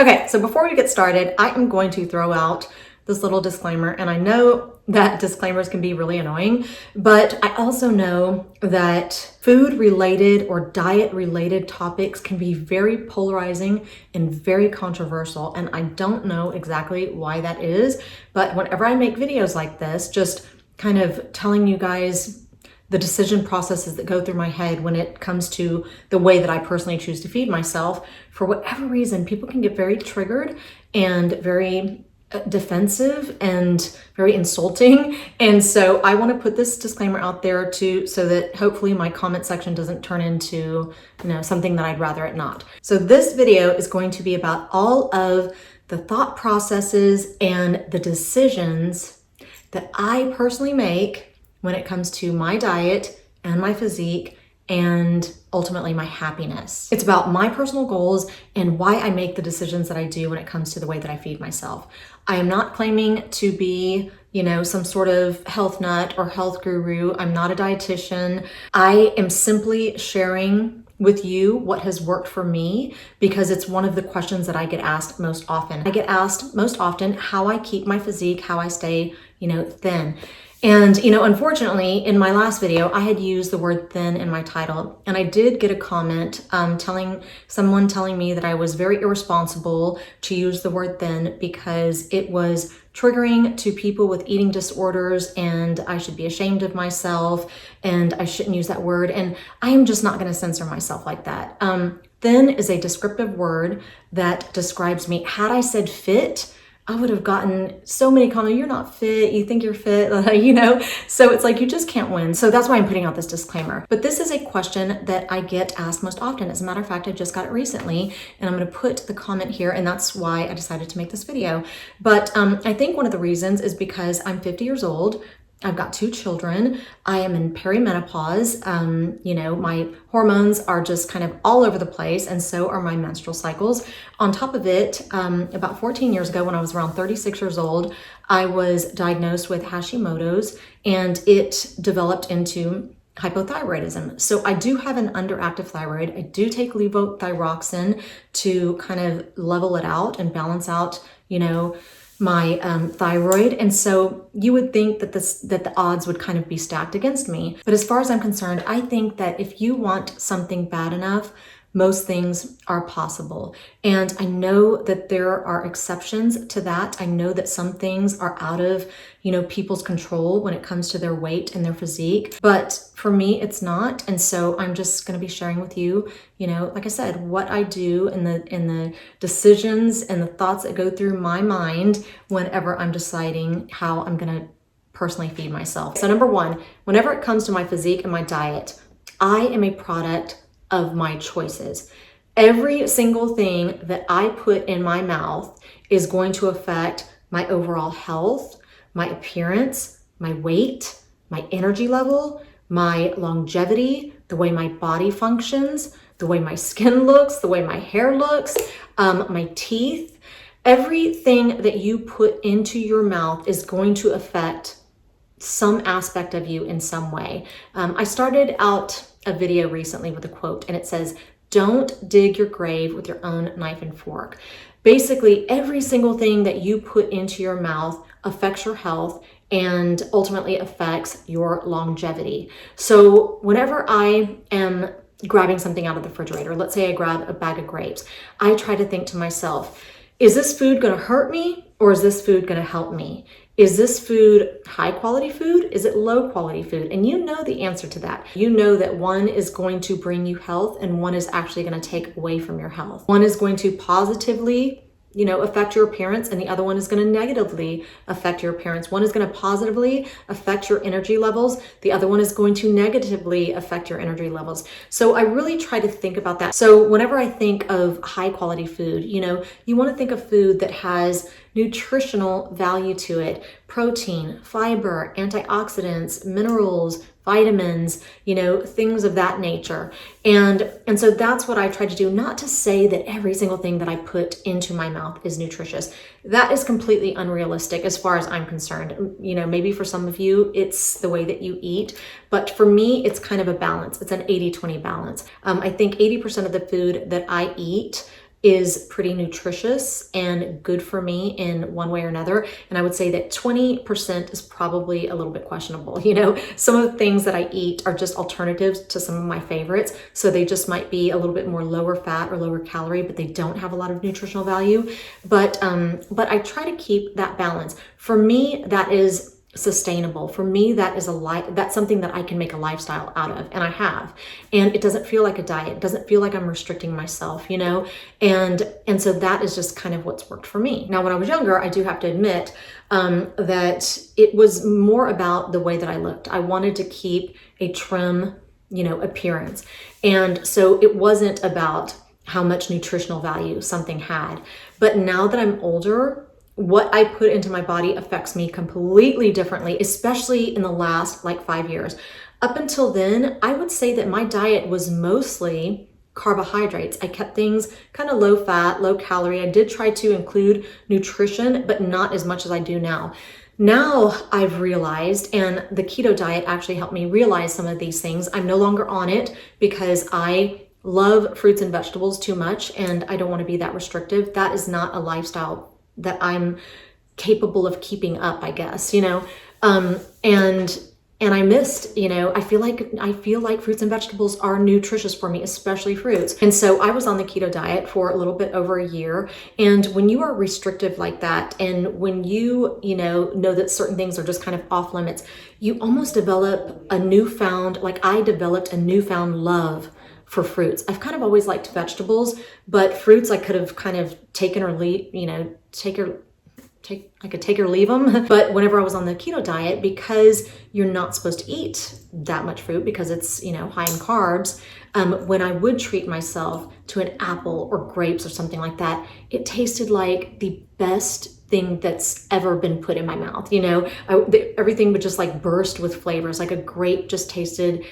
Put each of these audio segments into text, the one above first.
Okay, so before we get started, I am going to throw out this little disclaimer, and I know that disclaimers can be really annoying, but I also know that food related or diet related topics can be very polarizing and very controversial, and I don't know exactly why that is, but whenever I make videos like this, just kind of telling you guys the decision processes that go through my head when it comes to the way that I personally choose to feed myself, for whatever reason, people can get very triggered and very defensive and very insulting. And so I want to put this disclaimer out there so that hopefully my comment section doesn't turn into, something that I'd rather it not. So this video is going to be about all of the thought processes and the decisions that I personally make when it comes to my diet and my physique and ultimately my happiness. It's about my personal goals and why I make the decisions that I do when it comes to the way that I feed myself. I am not claiming to be, some sort of health nut or health guru. I'm not a dietitian. I am simply sharing with you what has worked for me because it's one of the questions that I get asked most often. I get asked most often how I keep my physique, how I stay, thin. And, unfortunately, in my last video, I had used the word thin in my title, and I did get a comment telling me that I was very irresponsible to use the word thin because it was triggering to people with eating disorders and I should be ashamed of myself and I shouldn't use that word. And I am just not going to censor myself like that. Thin is a descriptive word that describes me. Had I said fit, I would have gotten so many comments, you're not fit, you think you're fit, So it's like, you just can't win. So that's why I'm putting out this disclaimer. But this is a question that I get asked most often. As a matter of fact, I just got it recently, and I'm going to put the comment here, and that's why I decided to make this video. But I think one of the reasons is because I'm 50 years old. I've got 2 children. I am in peri-menopause. My hormones are just kind of all over the place, and so are my menstrual cycles. On top of it, about 14 years ago, when I was around 36 years old, I was diagnosed with Hashimoto's, and it developed into hypothyroidism. So I do have an underactive thyroid. I do take levothyroxine to kind of level it out and balance out, my thyroid. And so you would think that the odds would kind of be stacked against me. But as far as I'm concerned, I think that if you want something bad enough, most things are possible. And I know that there are exceptions to that. I know that some things are out of, people's control when it comes to their weight and their physique. But for me, it's not. And so I'm just going to be sharing with you, like I said, what I do and the decisions and the thoughts that go through my mind whenever I'm deciding how I'm going to personally feed myself. So number one, whenever it comes to my physique and my diet, I am a product of my choices. Every single thing that I put in my mouth is going to affect my overall health, my appearance, my weight, my energy level, my longevity, the way my body functions, the way my skin looks, the way my hair looks, my teeth. Everything that you put into your mouth is going to affect some aspect of you in some way. I started out a video recently with a quote, and it says, "Don't dig your grave with your own knife and fork." Basically, every single thing that you put into your mouth affects your health and ultimately affects your longevity. So whenever I am grabbing something out of the refrigerator, let's say I grab a bag of grapes, I try to think to myself, is this food going to hurt me or is this food going to help me? Is this food high quality food? Is it low quality food? And you know the answer to that. You know that one is going to bring you health and one is actually going to take away from your health. One is going to positively, affect your appearance, and the other one is going to negatively affect your appearance. One is going to positively affect your energy levels. The other one is going to negatively affect your energy levels. So I really try to think about that. So whenever I think of high quality food, you want to think of food that has nutritional value to it, protein, fiber, antioxidants, minerals, vitamins, things of that nature. And so that's what I try to do, not to say that every single thing that I put into my mouth is nutritious. That is completely unrealistic as far as I'm concerned. Maybe for some of you, it's the way that you eat, but for me, it's kind of a balance. It's an 80-20 balance. I think 80% of the food that I eat is pretty nutritious and good for me in one way or another. And I would say that 20% is probably a little bit questionable. You know, some of the things that I eat are just alternatives to some of my favorites. So they just might be a little bit more lower fat or lower calorie, but they don't have a lot of nutritional value. But I try to keep that balance. For me, that is sustainable. For me, that is that's something that I can make a lifestyle out of, and I have. And it doesn't feel like a diet. It doesn't feel like I'm restricting myself, you know? And so that is just kind of what's worked for me. Now, when I was younger, I do have to admit that it was more about the way that I looked. I wanted to keep a trim, you know, appearance. And so it wasn't about how much nutritional value something had. But now that I'm older, what I put into my body affects me completely differently, especially in the last like 5 years. Up until then, I would say that my diet was mostly carbohydrates. I kept things kind of low fat, low calorie. I did try to include nutrition, but not as much as I do now. Now I've realized, and the keto diet actually helped me realize some of these things. I'm no longer on it because I love fruits and vegetables too much, and I don't want to be that restrictive. That is not a lifestyle that I'm capable of keeping up, I guess, you know, and I missed, you know, I feel like fruits and vegetables are nutritious for me, especially fruits. And so I was on the keto diet for a little bit over a year. And when you are restrictive like that, and when you know that certain things are just kind of off limits, you almost develop a newfound, like I developed a newfound love for fruits. I've kind of always liked vegetables, but fruits I could have kind of taken or leave, you know, I could take or leave them. But whenever I was on the keto diet, because you're not supposed to eat that much fruit because it's, you know, high in carbs, when I would treat myself to an apple or grapes or something like that, it tasted like the best thing that's ever been put in my mouth. You know, everything would just like burst with flavors. Like a grape just tasted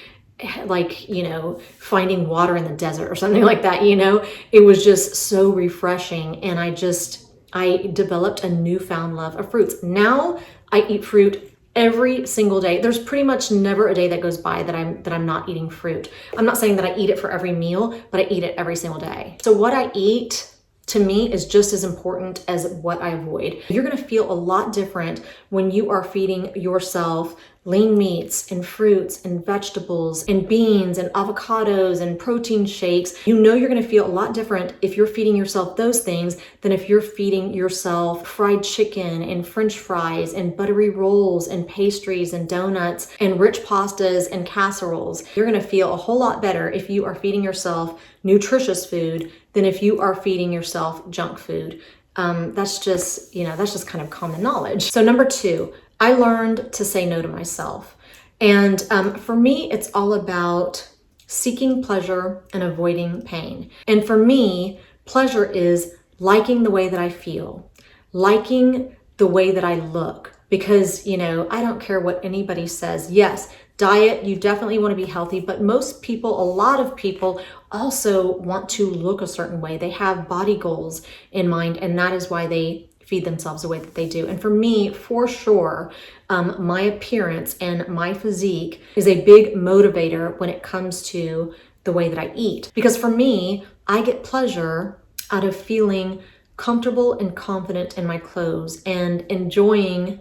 like, you know, finding water in the desert or something like that, you know. It was just so refreshing, and I developed a newfound love of fruits. Now I eat fruit every single day. There's pretty much never a day that goes by that I'm not eating fruit. I'm not saying that I eat it for every meal, but I eat it every single day. So what I eat, to me, is just as important as what I avoid. You're gonna feel a lot different when you are feeding yourself lean meats and fruits and vegetables and beans and avocados and protein shakes. You know you're gonna feel a lot different if you're feeding yourself those things than if you're feeding yourself fried chicken and French fries and buttery rolls and pastries and donuts and rich pastas and casseroles. You're gonna feel a whole lot better if you are feeding yourself nutritious food than if you are feeding yourself junk food. That's just kind of common knowledge. So number 2, I learned to say no to myself. And for me, it's all about seeking pleasure and avoiding pain. And for me, pleasure is liking the way that I feel, liking the way that I look, because, you know, I don't care what anybody says. Yes, diet, you definitely want to be healthy, but most people, a lot of people also want to look a certain way. They have body goals in mind, and that is why they feed themselves the way that they do. And for me, for sure, my appearance and my physique is a big motivator when it comes to the way that I eat. Because for me, I get pleasure out of feeling comfortable and confident in my clothes and enjoying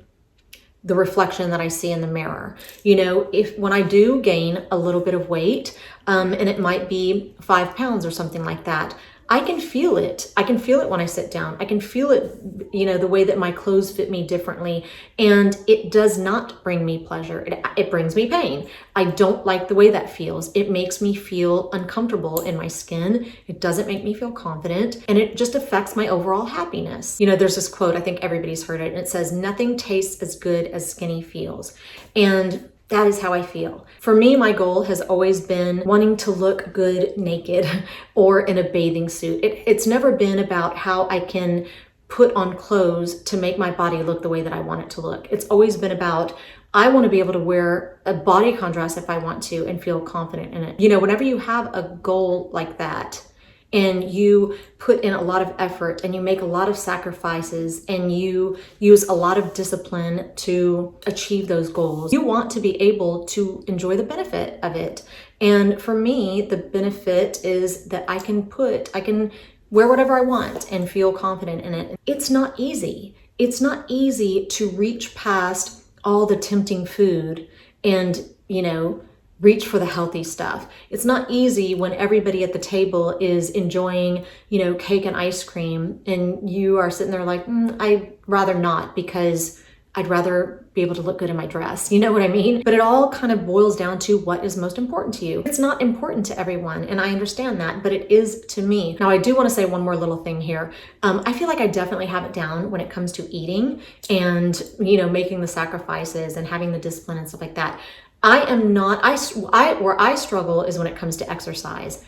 the reflection that I see in the mirror. You know, when I do gain a little bit of weight, and it might be 5 pounds or something like that, I can feel it. I can feel it when I sit down. I can feel it, you know, the way that my clothes fit me differently. And it does not bring me pleasure. It brings me pain. I don't like the way that feels. It makes me feel uncomfortable in my skin. It doesn't make me feel confident. And it just affects my overall happiness. You know, there's this quote, I think everybody's heard it, and it says, "Nothing tastes as good as skinny feels." And that is how I feel. For me, my goal has always been wanting to look good naked or in a bathing suit. It's never been about how I can put on clothes to make my body look the way that I want it to look. It's always been about, I want to be able to wear a bodycon dress if I want to and feel confident in it. You know, whenever you have a goal like that, and you put in a lot of effort and you make a lot of sacrifices and you use a lot of discipline to achieve those goals, you want to be able to enjoy the benefit of it. And for me, the benefit is that I can wear whatever I want and feel confident in it. It's not easy. It's not easy to reach past all the tempting food and, reach for the healthy stuff. It's not easy when everybody at the table is enjoying, cake and ice cream, and you are sitting there like, I'd rather not, because I'd rather be able to look good in my dress. You know what I mean? But it all kind of boils down to what is most important to you. It's not important to everyone, and I understand that, but it is to me. Now, I do want to say one more little thing here. I feel like I definitely have it down when it comes to eating and, making the sacrifices and having the discipline and stuff like that. I am not, where I struggle is when it comes to exercise.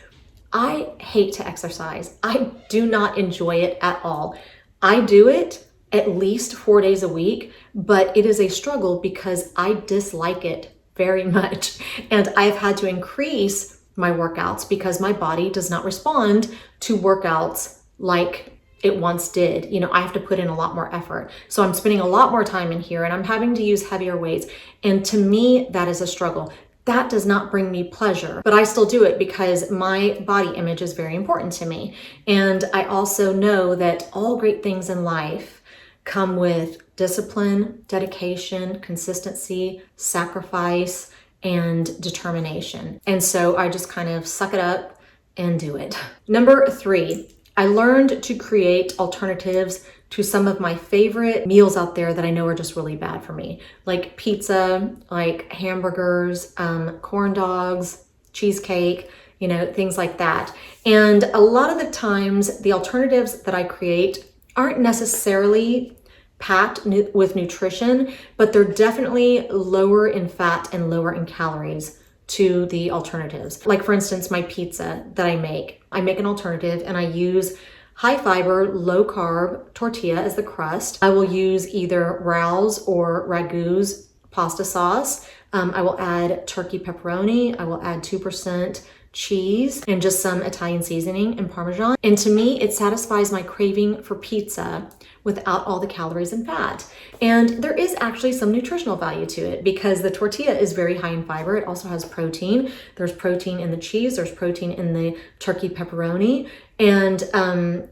I hate to exercise. I do not enjoy it at all. I do it at least 4 days a week, but it is a struggle because I dislike it very much. And I've had to increase my workouts because my body does not respond to workouts like it once did. I have to put in a lot more effort. So I'm spending a lot more time in here and I'm having to use heavier weights. And to me, that is a struggle. That does not bring me pleasure, but I still do it because my body image is very important to me. And I also know that all great things in life come with discipline, dedication, consistency, sacrifice, and determination. And so I just kind of suck it up and do it. Number 3, I learned to create alternatives to some of my favorite meals out there that I know are just really bad for me, like pizza, like hamburgers, corn dogs, cheesecake, things like that. And a lot of the times the alternatives that I create aren't necessarily packed with nutrition, but they're definitely lower in fat and lower in calories to the alternatives. Like for instance, my pizza that I make an alternative and I use high fiber, low carb tortilla as the crust. I will use either Rao's or Ragu's pasta sauce. I will add turkey pepperoni. I will add 2% cheese and just some Italian seasoning and Parmesan. And to me, it satisfies my craving for pizza without all the calories and fat. And there is actually some nutritional value to it because the tortilla is very high in fiber. It also has protein. There's protein in the cheese. There's protein in the turkey pepperoni. And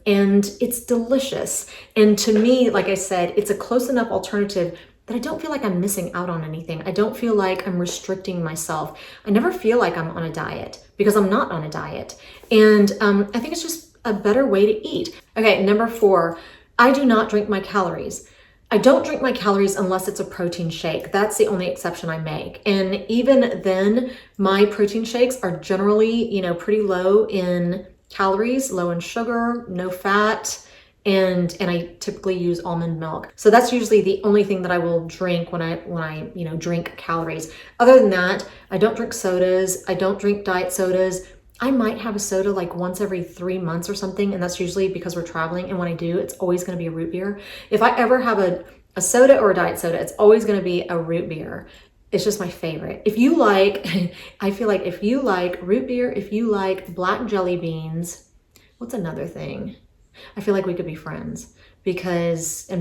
it's delicious. And to me, like I said, it's a close enough alternative that I don't feel like I'm missing out on anything. I don't feel like I'm restricting myself. I never feel like I'm on a diet because I'm not on a diet. And I think it's just a better way to eat. Okay, number 4, I do not drink my calories. I don't drink my calories unless it's a protein shake. That's the only exception I make. And even then, my protein shakes are generally, pretty low in calories, low in sugar, no fat, and I typically use almond milk. So that's usually the only thing that I will drink when I drink calories. Other than that, I don't drink sodas. I don't drink diet sodas. I might have a soda like once every 3 months or something, and that's usually because we're traveling. And when I do, it's always going to be a root beer. If I ever have a soda or a diet soda, it's always going to be a root beer. It's just my favorite. If you like, I feel like if you like root beer, if you like black jelly beans, what's another thing? I feel like we could be friends and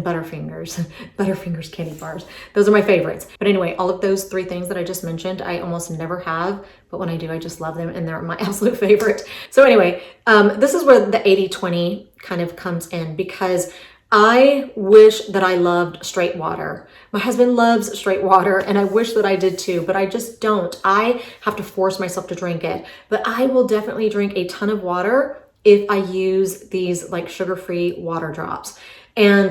Butterfingers candy bars. Those are my favorites. But anyway, all of those 3 things that I just mentioned, I almost never have, but when I do, I just love them and they're my absolute favorite. So anyway, this is where the 80-20 kind of comes in because I wish that I loved straight water. My husband loves straight water and I wish that I did too, but I just don't. I have to force myself to drink it, but I will definitely drink a ton of water if I use these like sugar-free water drops.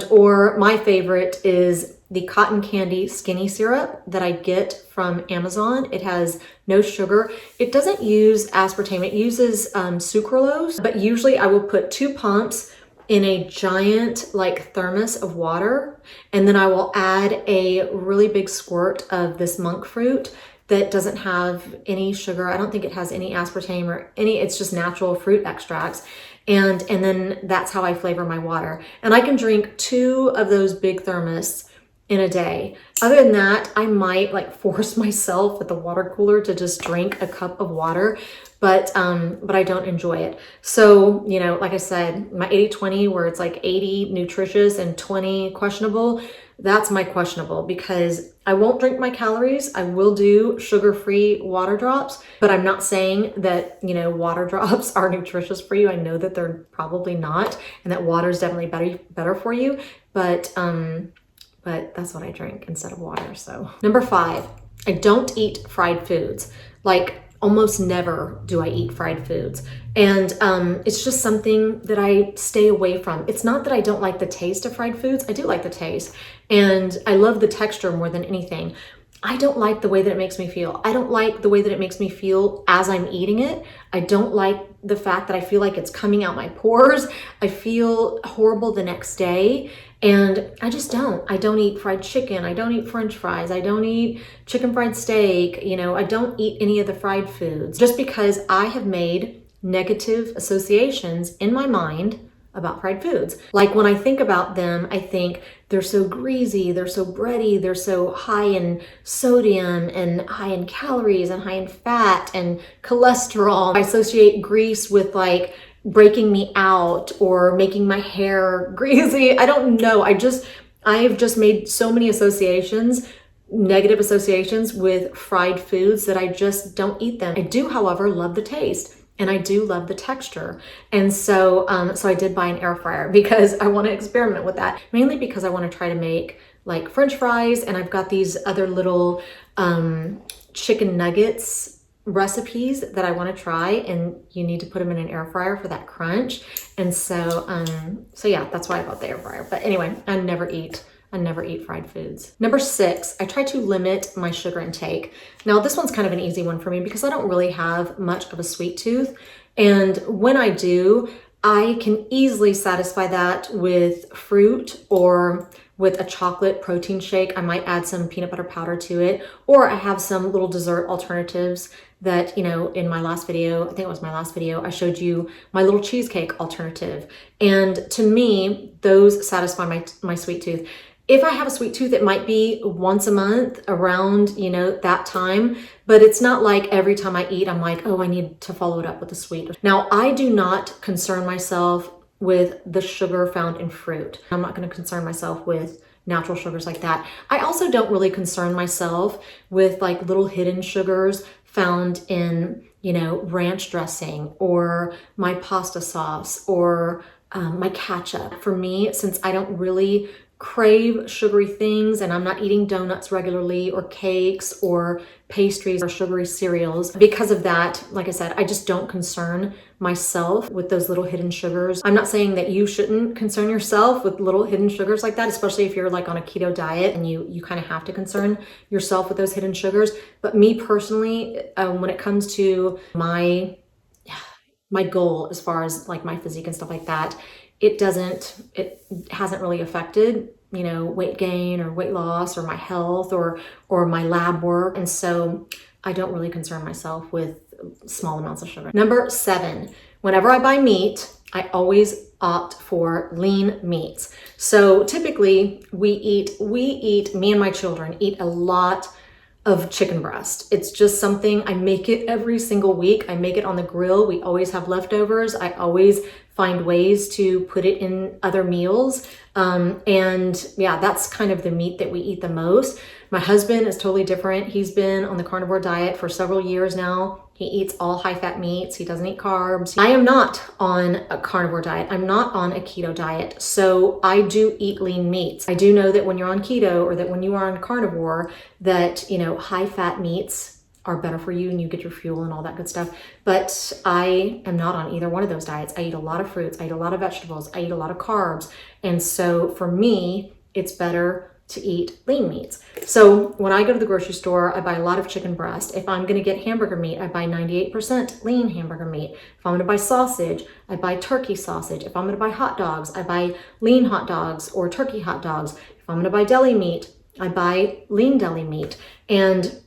Or my favorite is the cotton candy skinny syrup that I get from Amazon. It has no sugar. It doesn't use aspartame. It uses sucralose, but usually I will put 2 pumps in a giant like thermos of water. And then I will add a really big squirt of this monk fruit that doesn't have any sugar. I don't think it has any aspartame or it's just natural fruit extracts. And then that's how I flavor my water. And I can drink 2 of those big thermos in a day. Other than that, I might like force myself at the water cooler to just drink a cup of water, but I don't enjoy it. So, you know, like I said, my 80-20 where it's like 80 nutritious and 20 questionable, that's my questionable, because I won't drink my calories. I will do sugar-free water drops, but I'm not saying that, you know, water drops are nutritious for you. I know that they're probably not, and that water is definitely better for you, but that's what I drink instead of water. So number 5, I don't eat fried foods. Like almost never do I eat fried foods. And it's just something that I stay away from. It's not that I don't like the taste of fried foods. I do like the taste, and I love the texture more than anything. I don't like the way that it makes me feel. I don't like the way that it makes me feel as I'm eating it. I don't like the fact that I feel like it's coming out my pores. I feel horrible the next day. And I just don't. I don't eat fried chicken. I don't eat French fries. I don't eat chicken fried steak. You know, I don't eat any of the fried foods just because I have made negative associations in my mind about fried foods. Like when I think about them, I think they're so greasy, they're so bready, they're so high in sodium and high in calories and high in fat and cholesterol. I associate grease with like breaking me out or making my hair greasy. I don't know. I've just made so many associations, negative associations with fried foods that I just don't eat them. I do, however, love the taste. And I do love the texture. And so I did buy an air fryer because I want to experiment with that, mainly because I want to try to make like French fries. And I've got these other little chicken nuggets recipes that I want to try, and you need to put them in an air fryer for that crunch. And so yeah, that's why I bought the air fryer. But anyway, I never eat fried foods. Number 6, I try to limit my sugar intake. Now this one's kind of an easy one for me because I don't really have much of a sweet tooth. And when I do, I can easily satisfy that with fruit or with a chocolate protein shake. I might add some peanut butter powder to it, or I have some little dessert alternatives that, you know, in my last video, I think it was my last video, I showed you my little cheesecake alternative. And to me, those satisfy my sweet tooth. If I have a sweet tooth, it might be once a month around, you know, that time, but it's not like every time I eat, I'm like, oh, I need to follow it up with a sweet. Now, I do not concern myself with the sugar found in fruit. I'm not going to concern myself with natural sugars like that. I also don't really concern myself with like little hidden sugars found in, you know, ranch dressing or my pasta sauce or my ketchup. For me, since I don't really crave sugary things and I'm not eating donuts regularly or cakes or pastries or sugary cereals, because of that, like I said, I just don't concern myself with those little hidden sugars. I'm not saying that you shouldn't concern yourself with little hidden sugars like that, especially if you're like on a keto diet and you kind of have to concern yourself with those hidden sugars. But me personally, when it comes to my goal as far as like my physique and stuff like that, it hasn't really affected, you know, weight gain or weight loss or my health or my lab work. And so I don't really concern myself with small amounts of sugar. Number 7, whenever I buy meat, I always opt for lean meats. So typically we eat, me and my children eat a lot of chicken breast. It's just something, I make it every single week. I make it on the grill. We always have leftovers. I always find ways to put it in other meals. And yeah, that's kind of the meat that we eat the most. My husband is totally different. He's been on the carnivore diet for several years now. He eats all high-fat meats. He doesn't eat carbs. I am not on a carnivore diet. I'm not on a keto diet. So I do eat lean meats. I do know that when you're on keto or that when you are on carnivore, that, you know, high-fat meats are better for you and you get your fuel and all that good stuff. But I am not on either one of those diets. I eat a lot of fruits. I eat a lot of vegetables. I eat a lot of carbs. And so for me, it's better to eat lean meats. So when I go to the grocery store, I buy a lot of chicken breast. If I'm gonna get hamburger meat, I buy 98% lean hamburger meat. If I'm gonna buy sausage, I buy turkey sausage. If I'm gonna buy hot dogs, I buy lean hot dogs or turkey hot dogs. If I'm gonna buy deli meat, I buy lean deli meat. And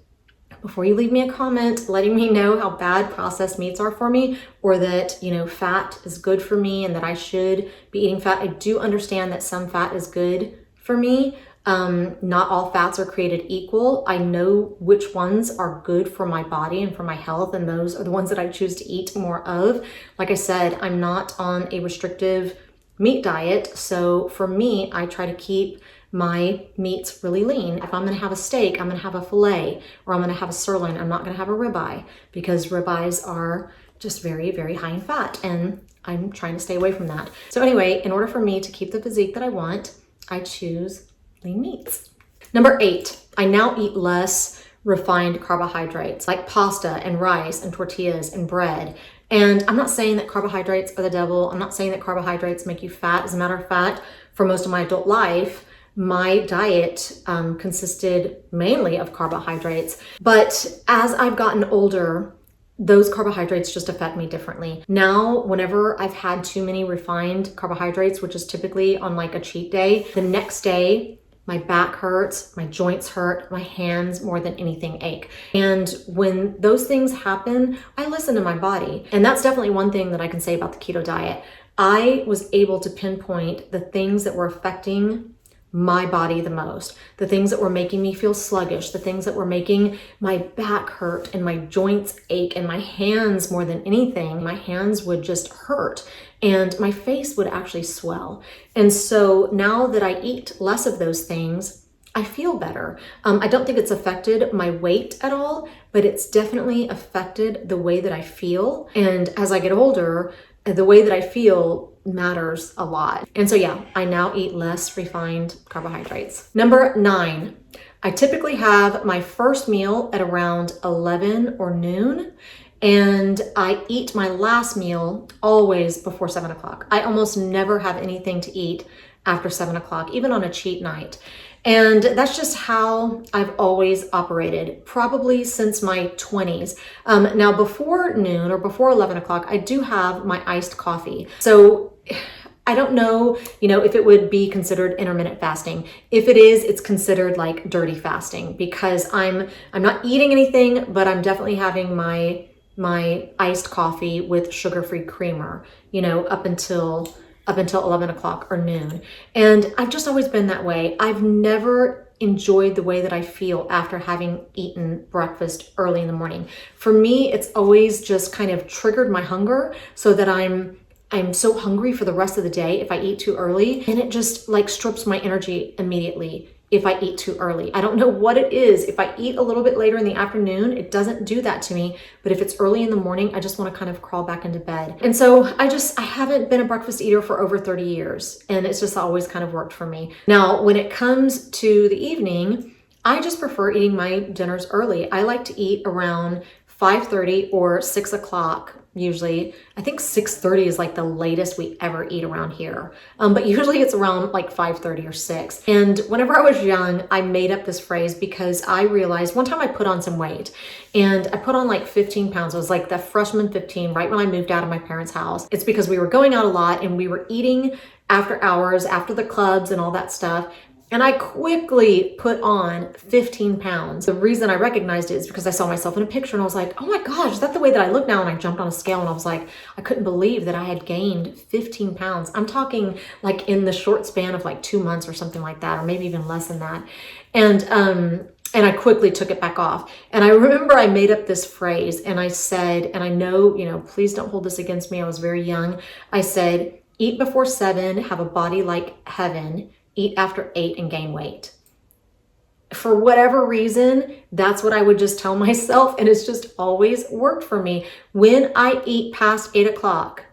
before you leave me a comment letting me know how bad processed meats are for me, or that, you know, fat is good for me and that I should be eating fat, I do understand that some fat is good for me. Not all fats are created equal. I know which ones are good for my body and for my health, and those are the ones that I choose to eat more of. Like I said, I'm not on a restrictive meat diet, so for me, I try to keep my meats really lean. If I'm gonna have a steak, I'm gonna have a filet, or I'm gonna have a sirloin. I'm not gonna have a ribeye, because ribeyes are just very, very high in fat, and I'm trying to stay away from that. So anyway, in order for me to keep the physique that I want, I choose lean meats. Number 8, I now eat less refined carbohydrates like pasta and rice and tortillas and bread. And I'm not saying that carbohydrates are the devil. I'm not saying that carbohydrates make you fat. As a matter of fact, for most of my adult life, my diet consisted mainly of carbohydrates. But as I've gotten older, those carbohydrates just affect me differently. Now, whenever I've had too many refined carbohydrates, which is typically on like a cheat day, the next day, my back hurts, my joints hurt, my hands more than anything ache. And when those things happen, I listen to my body. And that's definitely one thing that I can say about the keto diet. I was able to pinpoint the things that were affecting my body the most, the things that were making me feel sluggish, the things that were making my back hurt and my joints ache, and my hands more than anything. My hands would just hurt and my face would actually swell. And so now that I eat less of those things, I feel better. I don't think it's affected my weight at all, but it's definitely affected the way that I feel. And as I get older, the way that I feel matters a lot. And so yeah, I now eat less refined carbohydrates. Number 9, I typically have my first meal at around 11 or noon, and I eat my last meal always before 7 o'clock. I almost never have anything to eat after 7 o'clock, even on a cheat night. And that's just how I've always operated, probably since my 20s. Now, before noon or before 11 o'clock, I do have my iced coffee. So I don't know, if it would be considered intermittent fasting. If it is, it's considered like dirty fasting, because I'm not eating anything, but I'm definitely having my iced coffee with sugar-free creamer, up until 11 o'clock or noon. And I've just always been that way. I've never enjoyed the way that I feel after having eaten breakfast early in the morning. For me, it's always just kind of triggered my hunger, so that I'm so hungry for the rest of the day if I eat too early, and it just like strips my energy immediately if I eat too early. I don't know what it is. If I eat a little bit later in the afternoon, it doesn't do that to me. But if it's early in the morning, I just want to kind of crawl back into bed. And so I haven't been a breakfast eater for over 30 years. And it's just always kind of worked for me. Now, when it comes to the evening, I just prefer eating my dinners early. I like to eat around 5:30 or 6 o'clock. Usually, I think 6:30 is like the latest we ever eat around here. But usually it's around like 5:30 or 6. And whenever I was young, I made up this phrase because I realized one time I put on some weight, and I put on like 15 pounds. It was like the freshman 15 right when I moved out of my parents' house. It's because we were going out a lot and we were eating after hours, after the clubs and all that stuff. And I quickly put on 15 pounds. The reason I recognized it is because I saw myself in a picture and I was like, oh my gosh, is that the way that I look now? And I jumped on a scale and I was like, I couldn't believe that I had gained 15 pounds. I'm talking like in the short span of like 2 months or something like that, or maybe even less than that. And I quickly took it back off. And I remember I made up this phrase and I said, and I know, please don't hold this against me. I was very young. I said, eat before 7, have a body like heaven. Eat after 8 and gain weight. For whatever reason, that's what I would just tell myself, and it's just always worked for me. When I eat past 8 o'clock,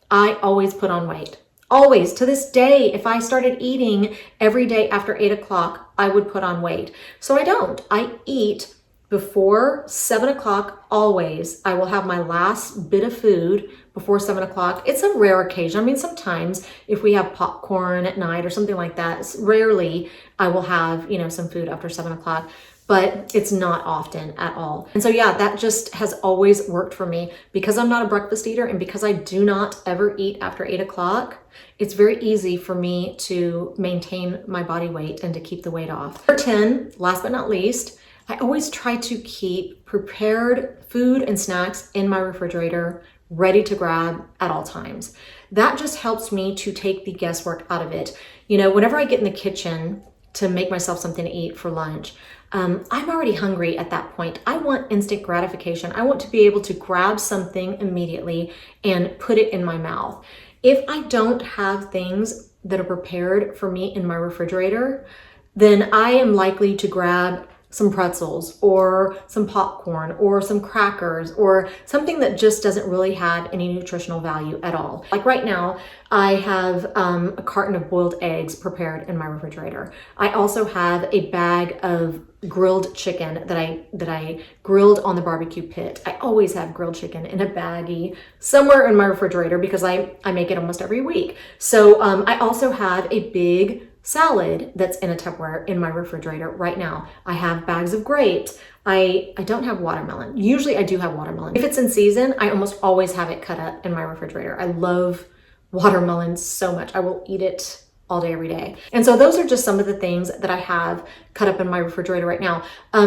I always put on weight. Always. To this day, if I started eating every day after 8 o'clock, I would put on weight. So I don't. I eat before 7 o'clock always. I will have my last bit of food before 7 o'clock. It's a rare occasion. I mean, sometimes if we have popcorn at night or something like that, rarely I will have, some food after 7 o'clock, but it's not often at all. And so yeah, that just has always worked for me. Because I'm not a breakfast eater and because I do not ever eat after 8 o'clock, it's very easy for me to maintain my body weight and to keep the weight off. Number 10, last but not least, I always try to keep prepared food and snacks in my refrigerator ready to grab at all times. That just helps me to take the guesswork out of it. Whenever I get in the kitchen, to make myself something to eat for lunch, I'm already hungry at that point. I want instant gratification. I want to be able to grab something immediately and put it in my mouth. If I don't have things that are prepared for me in my refrigerator, then I am likely to grab some pretzels or some popcorn or some crackers or something that just doesn't really have any nutritional value at all. Like right now, I have a carton of boiled eggs prepared in my refrigerator. I also have a bag of grilled chicken that I grilled on the barbecue pit. I always have grilled chicken in a baggie somewhere in my refrigerator because I make it almost every week. So I also have a big salad that's in a Tupperware in my refrigerator right now. I have bags of grapes. I don't have watermelon. Usually I do have watermelon. If it's in season, I almost always have it cut up in my refrigerator. I love watermelon so much. I will eat it all day, every day. And so those are just some of the things that I have cut up in my refrigerator right now.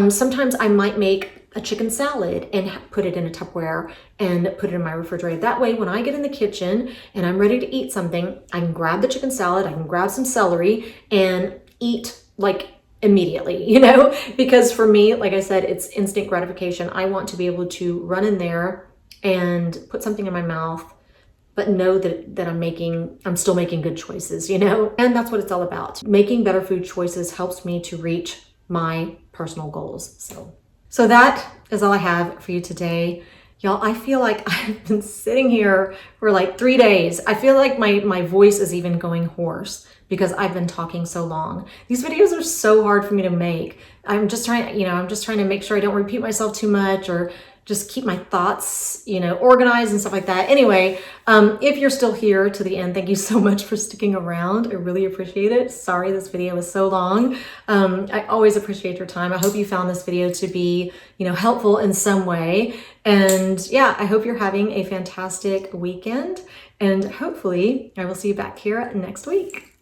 Sometimes I might make a chicken salad and put it in a Tupperware and put it in my refrigerator. That way, when I get in the kitchen and I'm ready to eat something, I can grab the chicken salad, I can grab some celery and eat like immediately, you know? Because for me, like I said, it's instant gratification. I want to be able to run in there and put something in my mouth, but know that I'm still making good choices, you know? And that's what it's all about. Making better food choices helps me to reach my personal goals. So that is all I have for you today. Y'all, I feel like I've been sitting here for like 3 days. I feel like my voice is even going hoarse because I've been talking so long. These videos are so hard for me to make. I'm just trying to make sure I don't repeat myself too much or just keep my thoughts, organized and stuff like that. Anyway, if you're still here to the end, thank you so much for sticking around. I really appreciate it. Sorry this video was so long. I always appreciate your time. I hope you found this video to be, helpful in some way. And yeah, I hope you're having a fantastic weekend. And hopefully I will see you back here next week.